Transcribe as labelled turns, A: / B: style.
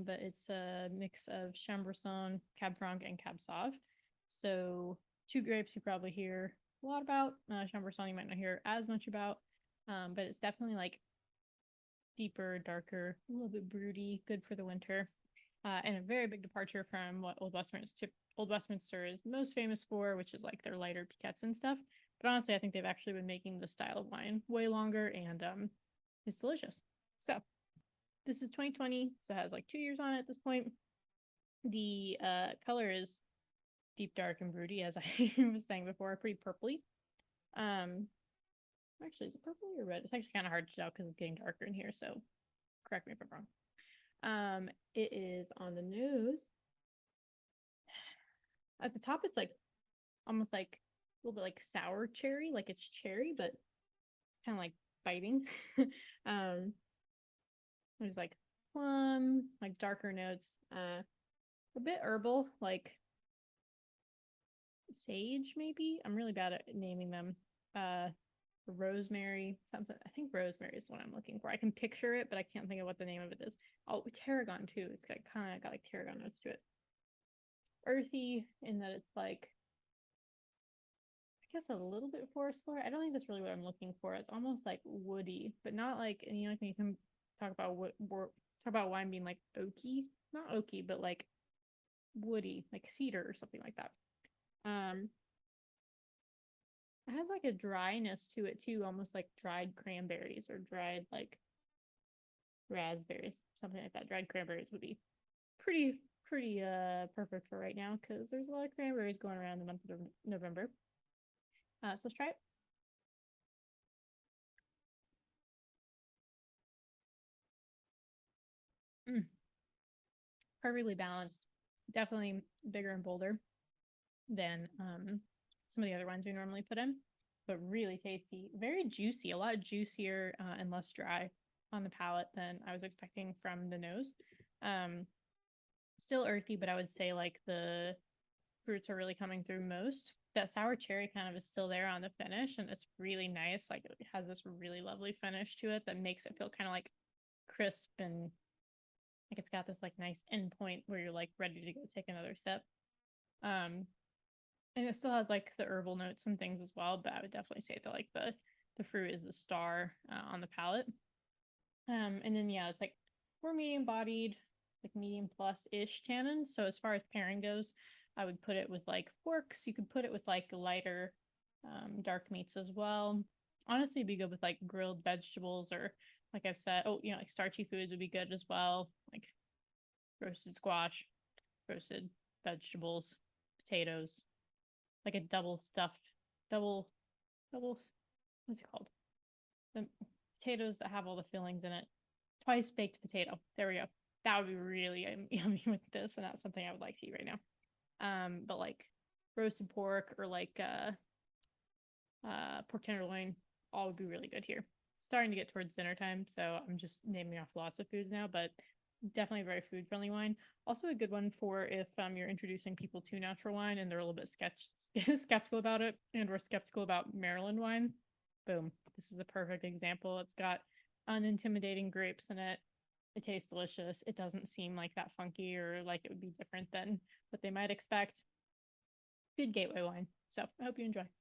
A: but it's a mix of Chambourcin, Cab Franc, and Cab Sauv. So two grapes you probably hear a lot about. Chambourcin you might not hear as much about, but it's definitely like deeper, darker, a little bit broody, good for the winter, and a very big departure from what Old Westminster is most famous for, which is like their lighter piquettes and stuff. But honestly, I think they've actually been making the style of wine way longer, and it's delicious. So this is 2020, so it has like 2 years on it at this point. The color is deep, dark, and broody, as I was saying before, pretty purpley. Um, Actually, is it purpley or red? It's actually kind of hard to tell because it's getting darker in here. So correct me if I'm wrong. It is on the nose. At the top, it's like almost like a little bit like sour cherry, like it's cherry, but kind of like biting. um, there's like plum, like darker notes, a bit herbal, like sage maybe. I'm really bad at naming them. Rosemary, something. I think rosemary is what I'm looking for. I can picture it, but I can't think of what the name of it is. Oh, tarragon too. It's got kind of got like tarragon notes to it. Earthy in that it's like, I guess a little bit forest floor. I don't think that's really what I'm looking for. It's almost like woody, but not like, and you know, you can talk about talk about wine being like oaky, not oaky, but like woody, like cedar or something like that. Um, it has like a dryness to it too, almost like dried cranberries or dried like raspberries, something like that. Dried cranberries would be pretty perfect for right now because there's a lot of cranberries going around the month of November. So let's try it. Mm, perfectly balanced. Definitely bigger and bolder than some of the other ones we normally put in, but really tasty. Very juicy, a lot juicier and less dry on the palate than I was expecting from the nose. Um, Still earthy, but I would say like the fruits are really coming through most. That sour cherry kind of is still there on the finish, and it's really nice. Like it has this really lovely finish to it that makes it feel kind of like crisp and like it's got this like nice end point where you're like ready to go take another sip. Um, and it still has like the herbal notes and things as well, but I would definitely say that like the fruit is the star on the palate. And then yeah, it's like more medium bodied, like medium plus ish tannin. So as far as pairing goes, I would put it with like forks. You could put it with like lighter dark meats as well. Honestly, it'd be good with like grilled vegetables or like I've said, oh, you know, like starchy foods would be good as well, like roasted squash, roasted vegetables, potatoes, like a double stuffed, double, double, what's it called? The potatoes that have all the fillings in it. Twice baked potato. There we go. That would be really yummy with this, and that's something I would like to eat right now. But like roasted pork or like pork tenderloin, all would be really good here. It's starting to get towards dinner time, so I'm just naming off lots of foods now, but definitely a very food friendly wine. Also a good one for if you're introducing people to natural wine and they're a little bit skeptical about it and we're skeptical about Maryland wine. Boom. This is a perfect example. It's got unintimidating grapes in it. It tastes delicious. It doesn't seem like that funky or like it would be different than what they might expect. Good gateway wine. So I hope you enjoy.